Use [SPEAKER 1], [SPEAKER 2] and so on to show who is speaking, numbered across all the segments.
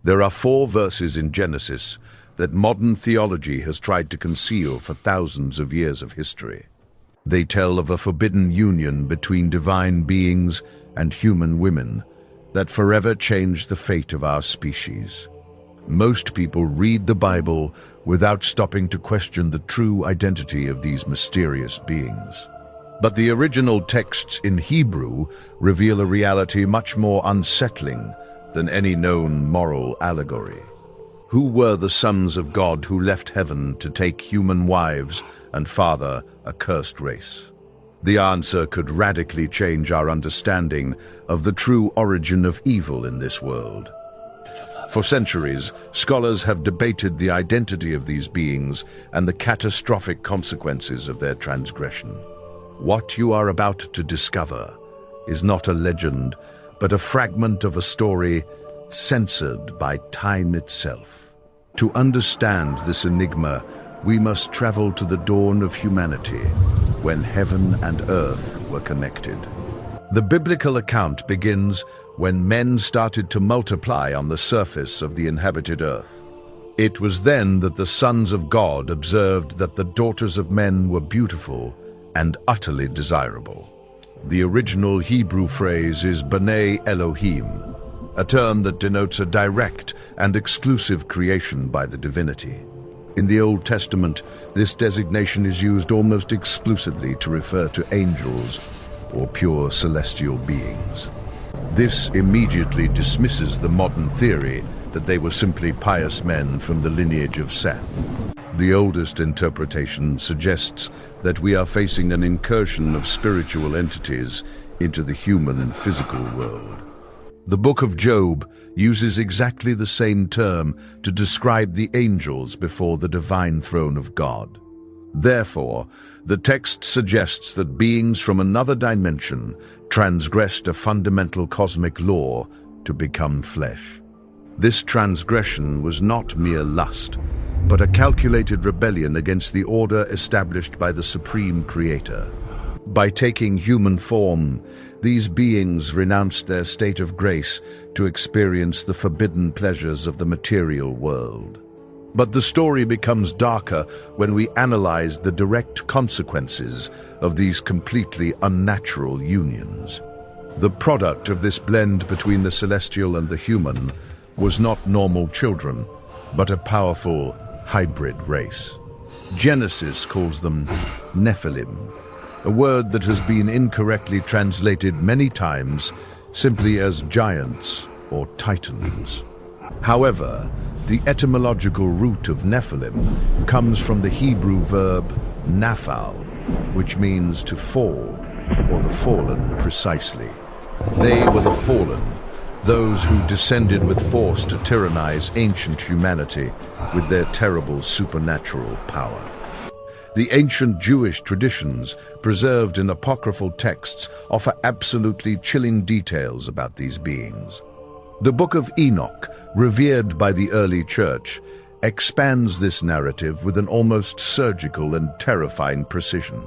[SPEAKER 1] There are 4 verses in Genesis that modern theology has tried to conceal for thousands of years of history. They tell of a forbidden union between divine beings and human women that forever changed the fate of our species. Most people read the Bible without stopping to question the true identity of these mysterious beings. But the original texts in Hebrew reveal a reality much more unsettling than any known moral allegory. Who were the sons of God who left heaven to take human wives and father a cursed race? The answer could radically change our understanding of the true origin of evil in this world. For centuries, scholars have debated the identity of these beings and the catastrophic consequences of their transgression. What you are about to discover is not a legend, but a fragment of a story censored by time itself. To understand this enigma, we must travel to the dawn of humanity, when heaven and earth were connected. The biblical account begins when men started to multiply on the surface of the inhabited earth. It was then that the sons of God observed that the daughters of men were beautiful and utterly desirable. The original Hebrew phrase is Bnei Elohim, a term that denotes a direct and exclusive creation by the divinity. In the Old Testament, this designation is used almost exclusively to refer to angels or pure celestial beings. This immediately dismisses the modern theory that they were simply pious men from the lineage of Seth. The oldest interpretation suggests that we are facing an incursion of spiritual entities into the human physical world. The Book of Job uses exactly the same term to describe the angels before the divine throne of God. Therefore, the text suggests that beings from another dimension transgressed a fundamental cosmic law to become flesh. This transgression was not mere lust, but a calculated rebellion against the order established by the Supreme Creator. By taking human form, these beings renounced their state of grace to experience the forbidden pleasures of the material world. But the story becomes darker when we analyze the direct consequences of these completely unnatural unions. The product of this blend between the celestial and the human was not normal children, but a powerful hybrid race. Genesis calls them Nephilim, a word that has been incorrectly translated many times simply as giants or titans. However, the etymological root of Nephilim comes from the Hebrew verb naphal, which means to fall, or the fallen precisely. They were the fallen, those who descended with force to tyrannize ancient humanity with their terrible supernatural power. The ancient Jewish traditions, preserved in apocryphal texts, offer absolutely chilling details about these beings. The Book of Enoch, revered by the early church, expands this narrative with an almost surgical and terrifying precision.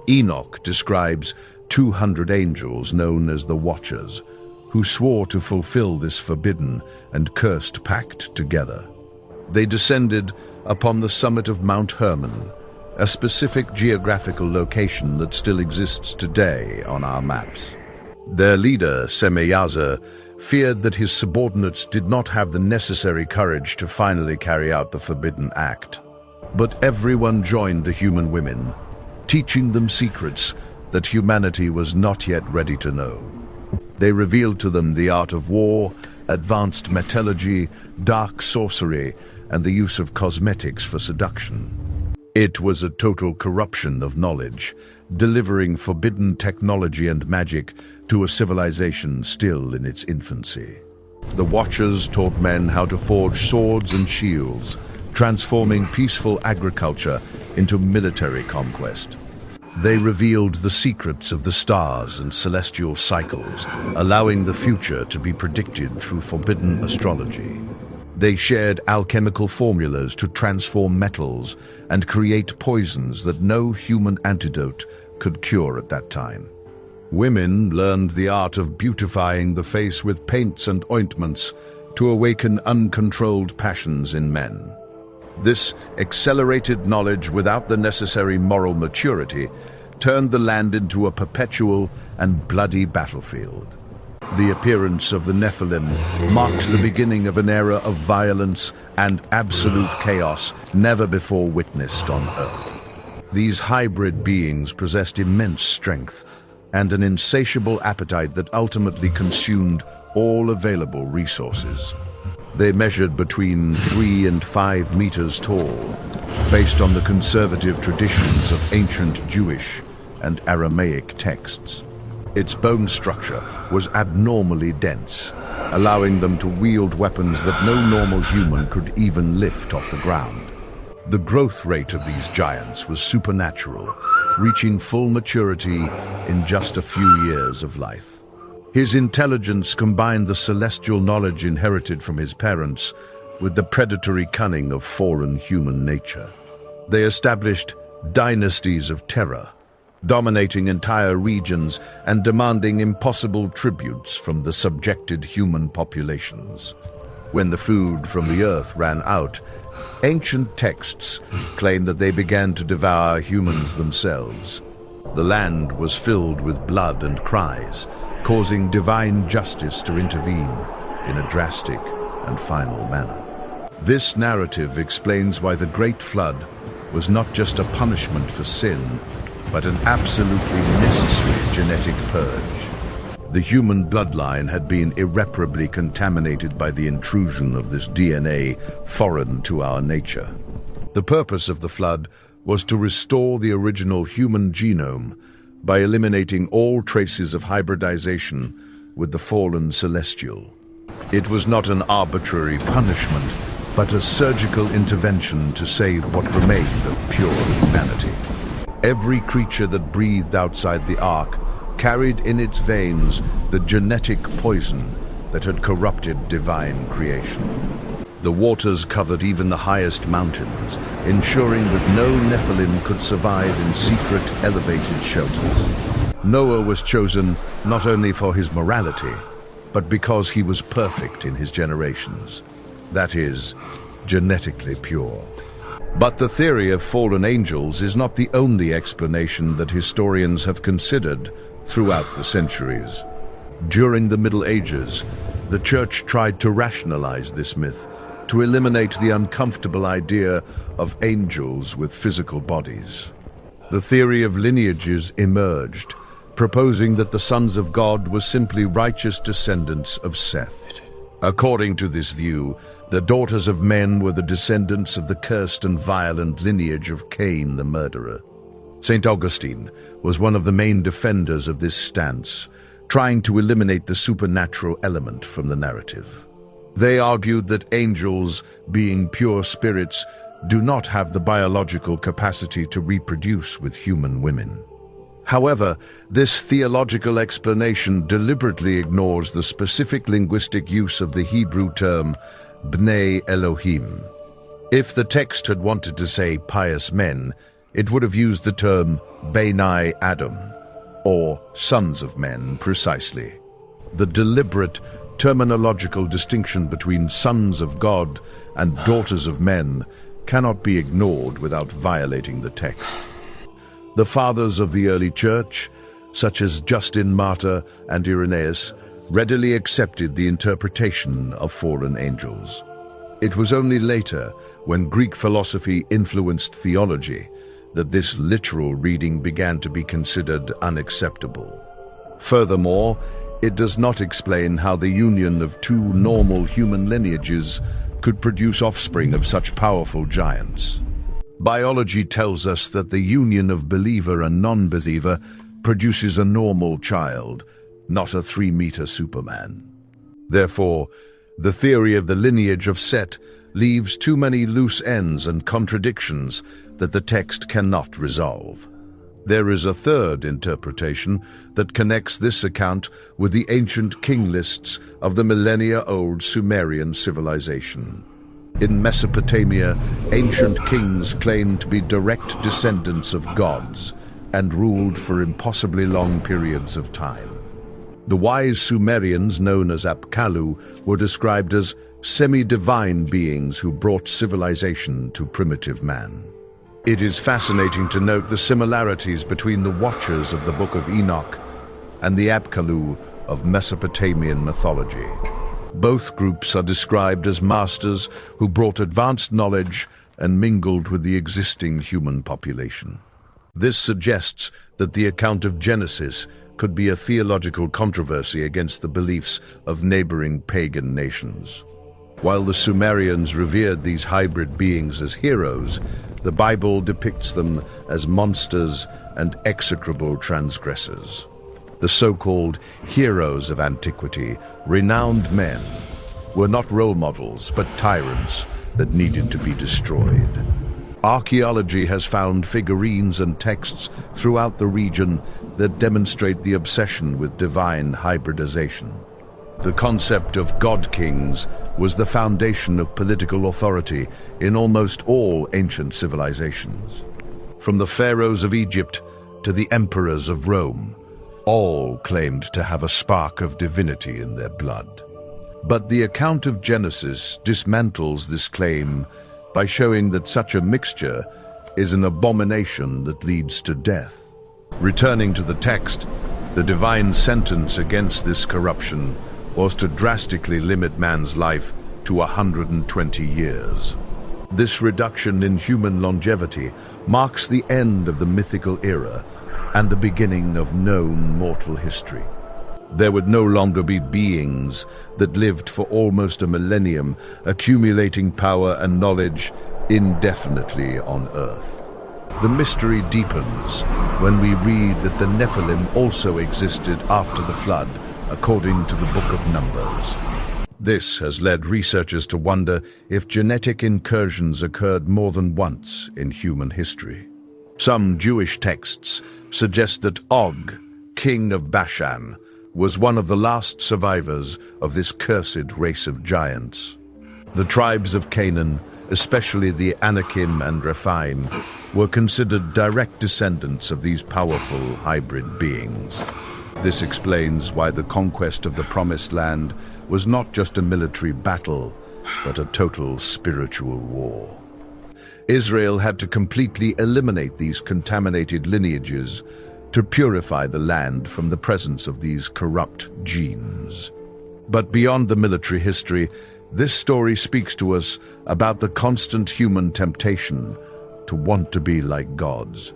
[SPEAKER 1] Enoch describes 200 angels known as the Watchers, who swore to fulfill this forbidden and cursed pact together. They descended upon the summit of Mount Hermon, a specific geographical location that still exists today on our maps. Their leader, Semeiazer, feared that his subordinates did not have the necessary courage to finally carry out the forbidden act. But everyone joined the human women, teaching them secrets that humanity was not yet ready to know. They revealed to them the art of war, advanced metallurgy, dark sorcery, and the use of cosmetics for seduction. It was a total corruption of knowledge, delivering forbidden technology and magic to a civilization still in its infancy. The Watchers taught men how to forge swords and shields, transforming peaceful agriculture into military conquest. They revealed the secrets of the stars and celestial cycles, allowing the future to be predicted through forbidden astrology. They shared alchemical formulas to transform metals and create poisons that no human antidote could cure at that time. Women learned the art of beautifying the face with paints and ointments, to awaken uncontrolled passions in men. This accelerated knowledge without the necessary moral maturity turned the land into a perpetual and bloody battlefield. The appearance of the Nephilim marks the beginning of an era of violence and absolute chaos never before witnessed on Earth. These hybrid beings possessed immense strength and an insatiable appetite that ultimately consumed all available resources. They measured between 3 and 5 meters tall, based on the conservative traditions of ancient Jewish and Aramaic texts. Its bone structure was abnormally dense, allowing them to wield weapons that no normal human could even lift off the ground. The growth rate of these giants was supernatural, reaching full maturity in just a few years of life. His intelligence combined the celestial knowledge inherited from his parents with the predatory cunning of fallen human nature. They established dynasties of terror, dominating entire regions and demanding impossible tributes from the subjected human populations. When the food from the earth ran out, ancient texts claim that they began to devour humans themselves. The land was filled with blood and cries, causing divine justice to intervene in a drastic and final manner. This narrative explains why the Great Flood was not just a punishment for sin, but an absolutely necessary genetic purge. The human bloodline had been irreparably contaminated by the intrusion of this DNA foreign to our nature. The purpose of the flood was to restore the original human genome by eliminating all traces of hybridization with the fallen celestial. It was not an arbitrary punishment, but a surgical intervention to save what remained of pure humanity. Every creature that breathed outside the ark carried in its veins the genetic poison that had corrupted divine creation. The waters covered even the highest mountains, ensuring that no Nephilim could survive in secret, elevated shelters. Noah was chosen not only for his morality, but because he was perfect in his generations. That is, genetically pure. But the theory of fallen angels is not the only explanation that historians have considered throughout the centuries. During the Middle Ages, the Church tried to rationalize this myth, to eliminate the uncomfortable idea of angels with physical bodies. The theory of lineages emerged, proposing that the sons of God were simply righteous descendants of Seth. According to this view, the daughters of men were the descendants of the cursed and violent lineage of Cain the murderer. St. Augustine was one of the main defenders of this stance, trying to eliminate the supernatural element from the narrative. They argued that angels, being pure spirits, do not have the biological capacity to reproduce with human women. However, this theological explanation deliberately ignores the specific linguistic use of the Hebrew term Bnei Elohim. If the text had wanted to say pious men, it would have used the term Bnei Adam, or sons of men precisely. The deliberate terminological distinction between sons of God and daughters of men cannot be ignored without violating the text. The fathers of the early church, such as Justin Martyr and Irenaeus, readily accepted the interpretation of fallen angels. It was only later, when Greek philosophy influenced theology, that this literal reading began to be considered unacceptable. Furthermore, it does not explain how the union of two normal human lineages could produce offspring of such powerful giants. Biology tells us that the union of believer and non-believer produces a normal child, not a 3-meter Superman. Therefore, the theory of the lineage of Set leaves too many loose ends and contradictions that the text cannot resolve. There is a third interpretation that connects this account with the ancient king lists of the millennia-old Sumerian civilization. In Mesopotamia, ancient kings claimed to be direct descendants of gods and ruled for impossibly long periods of time. The wise Sumerians, known as Apkallu, were described as semi-divine beings who brought civilization to primitive man. It is fascinating to note the similarities between the Watchers of the Book of Enoch and the Apkallu of Mesopotamian mythology. Both groups are described as masters who brought advanced knowledge and mingled with the existing human population. This suggests that the account of Genesis could be a theological controversy against the beliefs of neighboring pagan nations. While the Sumerians revered these hybrid beings as heroes, the Bible depicts them as monsters and execrable transgressors. The so-called heroes of antiquity, renowned men, were not role models but tyrants that needed to be destroyed. Archaeology has found figurines and texts throughout the region that demonstrate the obsession with divine hybridization. The concept of god-kings was the foundation of political authority in almost all ancient civilizations. From the pharaohs of Egypt to the emperors of Rome, all claimed to have a spark of divinity in their blood. But the account of Genesis dismantles this claim by showing that such a mixture is an abomination that leads to death. Returning to the text, the divine sentence against this corruption was to drastically limit man's life to 120 years. This reduction in human longevity marks the end of the mythical era and the beginning of known mortal history. There would no longer be beings that lived for almost a millennium, accumulating power and knowledge indefinitely on Earth. The mystery deepens when we read that the Nephilim also existed after the flood, according to the Book of Numbers. This has led researchers to wonder if genetic incursions occurred more than once in human history. Some Jewish texts suggest that Og, king of Bashan, was one of the last survivors of this cursed race of giants. The tribes of Canaan, especially the Anakim and Rephaim, were considered direct descendants of these powerful hybrid beings. This explains why the conquest of the Promised Land was not just a military battle, but a total spiritual war. Israel had to completely eliminate these contaminated lineages to purify the land from the presence of these corrupt genes. But beyond the military history, this story speaks to us about the constant human temptation to want to be like gods.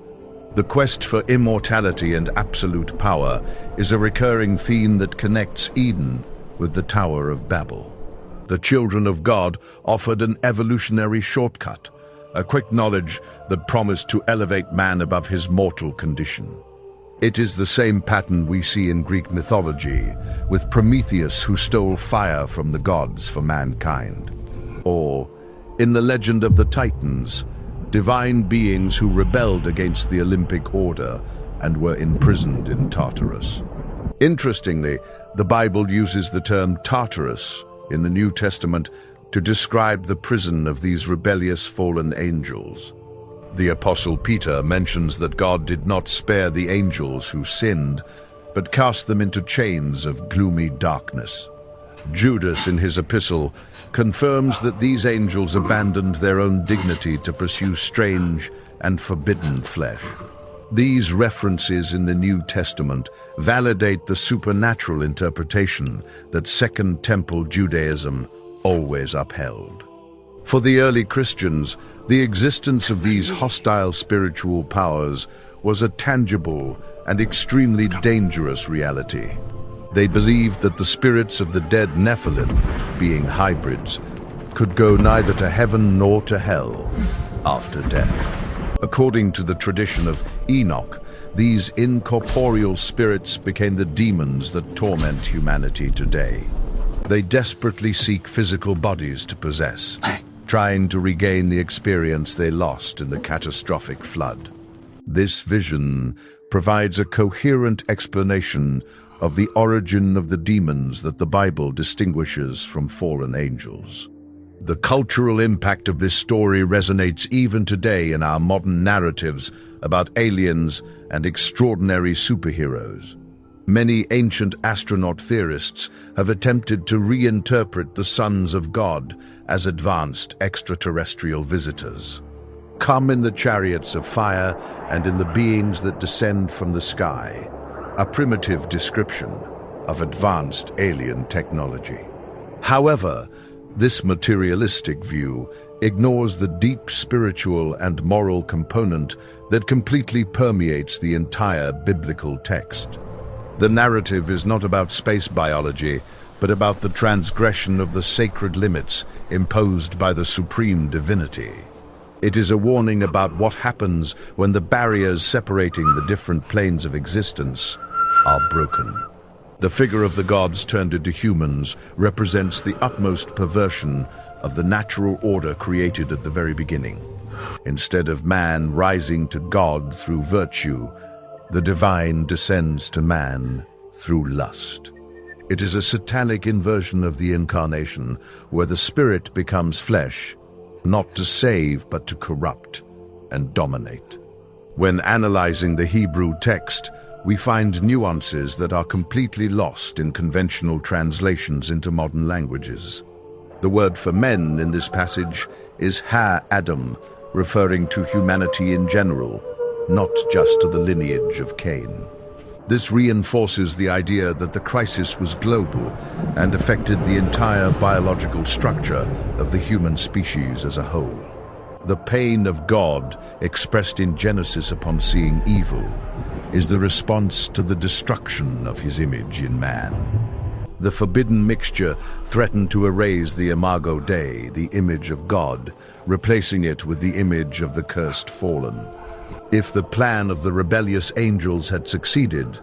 [SPEAKER 1] The quest for immortality and absolute power is a recurring theme that connects Eden with the Tower of Babel. The children of God offered an evolutionary shortcut, a quick knowledge that promised to elevate man above his mortal condition. It is the same pattern we see in Greek mythology, with Prometheus who stole fire from the gods for mankind. Or, in the legend of the Titans, divine beings who rebelled against the Olympic order and were imprisoned in Tartarus. Interestingly, the Bible uses the term Tartarus in the New Testament to describe the prison of these rebellious fallen angels. The Apostle Peter mentions that God did not spare the angels who sinned, but cast them into chains of gloomy darkness. Judas, in his epistle, confirms that these angels abandoned their own dignity to pursue strange and forbidden flesh. These references in the New Testament validate the supernatural interpretation that Second Temple Judaism always upheld. For the early Christians, the existence of these hostile spiritual powers was a tangible and extremely dangerous reality. They believed that the spirits of the dead Nephilim, being hybrids, could go neither to heaven nor to hell after death. According to the tradition of Enoch, these incorporeal spirits became the demons that torment humanity today. They desperately seek physical bodies to possess, trying to regain the experience they lost in the catastrophic flood. This vision provides a coherent explanation of the origin of the demons that the Bible distinguishes from fallen angels. The cultural impact of this story resonates even today in our modern narratives about aliens and extraordinary superheroes. Many ancient astronaut theorists have attempted to reinterpret the sons of God as advanced extraterrestrial visitors. Come in the chariots of fire and in the beings that descend from the sky, a primitive description of advanced alien technology. However, this materialistic view ignores the deep spiritual and moral component that completely permeates the entire biblical text. The narrative is not about space biology, but about the transgression of the sacred limits imposed by the supreme divinity. It is a warning about what happens when the barriers separating the different planes of existence are broken. The figure of the gods turned into humans represents the utmost perversion of the natural order created at the very beginning. Instead of man rising to God through virtue, the divine descends to man through lust. It is a satanic inversion of the incarnation, where the spirit becomes flesh, not to save but to corrupt and dominate. When analyzing the Hebrew text, we find nuances that are completely lost in conventional translations into modern languages. The word for men in this passage is ha-Adam, referring to humanity in general, not just to the lineage of Cain. This reinforces the idea that the crisis was global and affected the entire biological structure of the human species as a whole. The pain of God, expressed in Genesis upon seeing evil, is the response to the destruction of his image in man. The forbidden mixture threatened to erase the imago Dei, the image of God, replacing it with the image of the cursed fallen. If the plan of the rebellious angels had succeeded,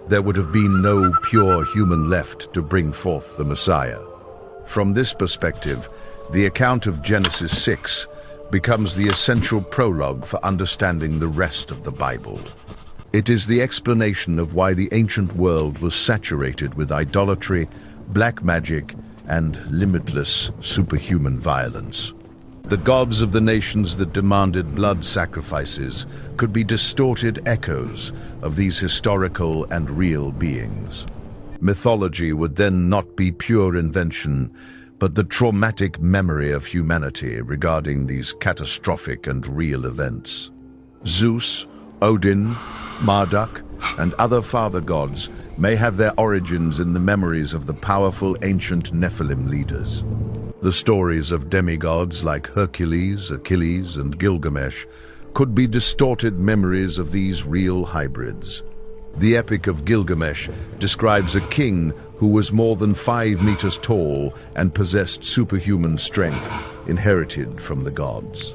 [SPEAKER 1] there would have been no pure human left to bring forth the Messiah. From this perspective, the account of Genesis 6 becomes the essential prologue for understanding the rest of the Bible. It is the explanation of why the ancient world was saturated with idolatry, black magic, and limitless superhuman violence. The gods of the nations that demanded blood sacrifices could be distorted echoes of these historical and real beings. Mythology would then not be pure invention, but the traumatic memory of humanity regarding these catastrophic and real events. Zeus, Odin, Marduk, and other father gods may have their origins in the memories of the powerful ancient Nephilim leaders. The stories of demigods like Hercules, Achilles, and Gilgamesh could be distorted memories of these real hybrids. The Epic of Gilgamesh describes a king who was more than 5 meters tall and possessed superhuman strength inherited from the gods.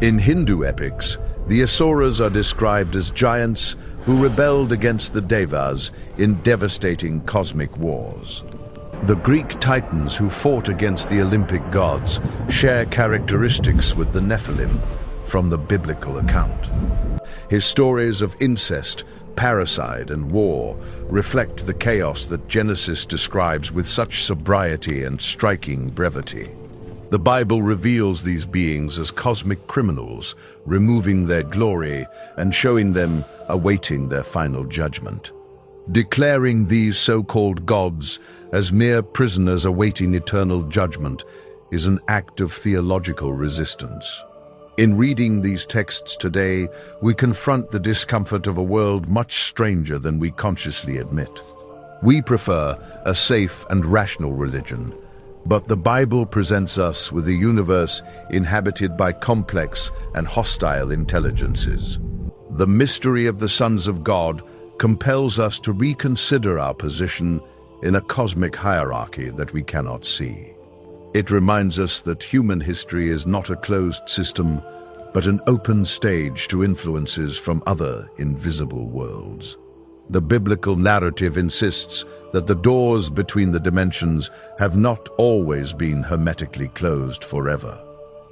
[SPEAKER 1] In Hindu epics, the Asuras are described as giants who rebelled against the Devas in devastating cosmic wars. The Greek Titans who fought against the Olympic gods share characteristics with the Nephilim from the biblical account. His stories of incest, parricide, and war reflect the chaos that Genesis describes with such sobriety and striking brevity. The Bible reveals these beings as cosmic criminals, removing their glory and showing them awaiting their final judgment. Declaring these so-called gods as mere prisoners awaiting eternal judgment is an act of theological resistance. In reading these texts today, we confront the discomfort of a world much stranger than we consciously admit. We prefer a safe and rational religion, but the Bible presents us with a universe inhabited by complex and hostile intelligences. The mystery of the sons of God compels us to reconsider our position in a cosmic hierarchy that we cannot see. It reminds us that human history is not a closed system, but an open stage to influences from other invisible worlds. The biblical narrative insists that the doors between the dimensions have not always been hermetically closed forever.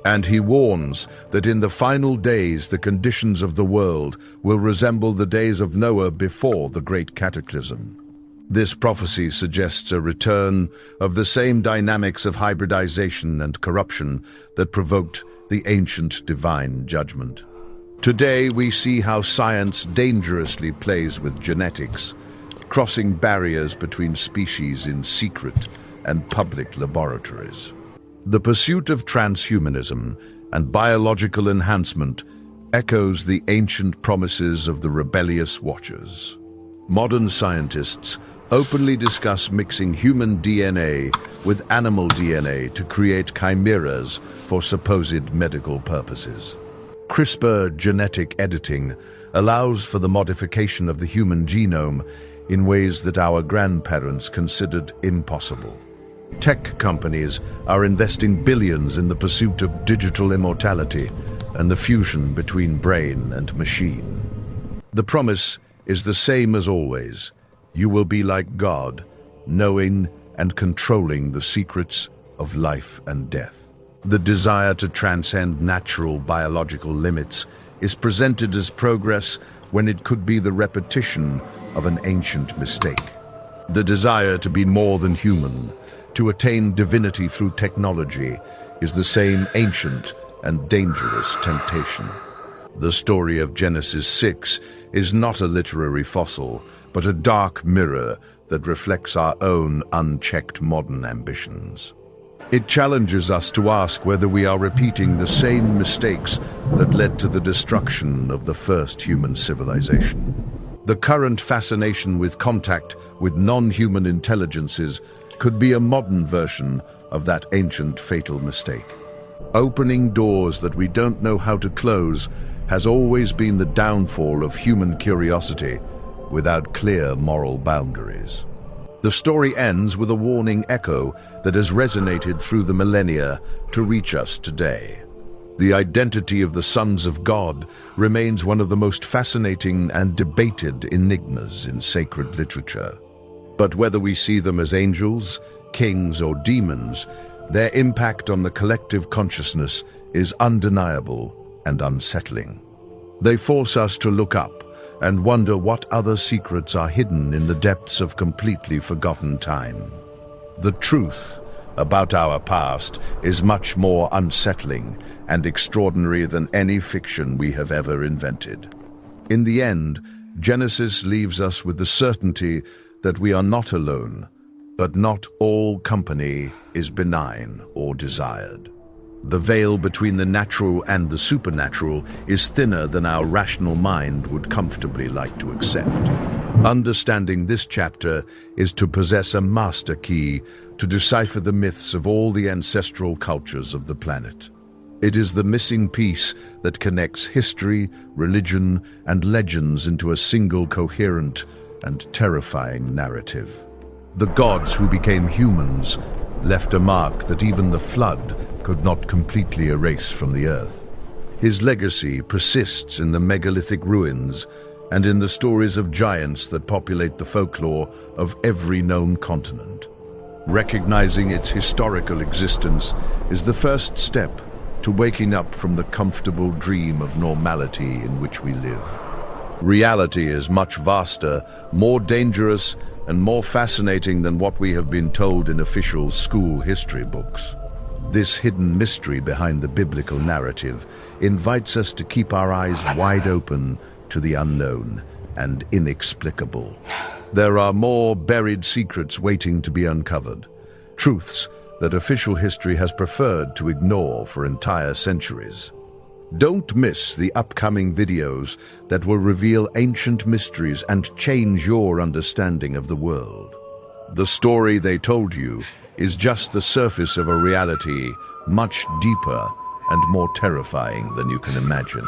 [SPEAKER 1] And he warns that in the final days the conditions of the world will resemble the days of Noah before the great cataclysm. This prophecy suggests a return of the same dynamics of hybridization and corruption that provoked the ancient divine judgment. Today we see how science dangerously plays with genetics, crossing barriers between species in secret and public laboratories. The pursuit of transhumanism and biological enhancement echoes the ancient promises of the rebellious Watchers. Modern scientists openly discuss mixing human DNA with animal DNA to create chimeras for supposed medical purposes. CRISPR genetic editing allows for the modification of the human genome in ways that our grandparents considered impossible. Tech companies are investing billions in the pursuit of digital immortality and the fusion between brain and machine. The promise is the same as always. You will be like God, knowing and controlling the secrets of life and death. The desire to transcend natural biological limits is presented as progress when it could be the repetition of an ancient mistake. The desire to be more than human, to attain divinity through technology, is the same ancient and dangerous temptation. The story of Genesis 6 is not a literary fossil, but a dark mirror that reflects our own unchecked modern ambitions. It challenges us to ask whether we are repeating the same mistakes that led to the destruction of the first human civilization. The current fascination with contact with non-human intelligences could be a modern version of that ancient fatal mistake. Opening doors that we don't know how to close has always been the downfall of human curiosity without clear moral boundaries. The story ends with a warning echo that has resonated through the millennia to reach us today. The identity of the sons of God remains one of the most fascinating and debated enigmas in sacred literature. But whether we see them as angels, kings, or demons, their impact on the collective consciousness is undeniable and unsettling. They force us to look up and wonder what other secrets are hidden in the depths of completely forgotten time. The truth about our past is much more unsettling and extraordinary than any fiction we have ever invented. In the end, Genesis leaves us with the certainty that we are not alone, but not all company is benign or desired. The veil between the natural and the supernatural is thinner than our rational mind would comfortably like to accept. Understanding this chapter is to possess a master key to decipher the myths of all the ancestral cultures of the planet. It is the missing piece that connects history, religion, and legends into a single coherent and terrifying narrative. The gods who became humans left a mark that even the flood could not completely erase from the earth. His legacy persists in the megalithic ruins and in the stories of giants that populate the folklore of every known continent. Recognizing its historical existence is the first step to waking up from the comfortable dream of normality in which we live. Reality is much vaster, more dangerous, and more fascinating than what we have been told in official school history books. This hidden mystery behind the biblical narrative invites us to keep our eyes wide open to the unknown and inexplicable. There are more buried secrets waiting to be uncovered, truths that official history has preferred to ignore for entire centuries. Don't miss the upcoming videos that will reveal ancient mysteries and change your understanding of the world. The story they told you is just the surface of a reality much deeper and more terrifying than you can imagine.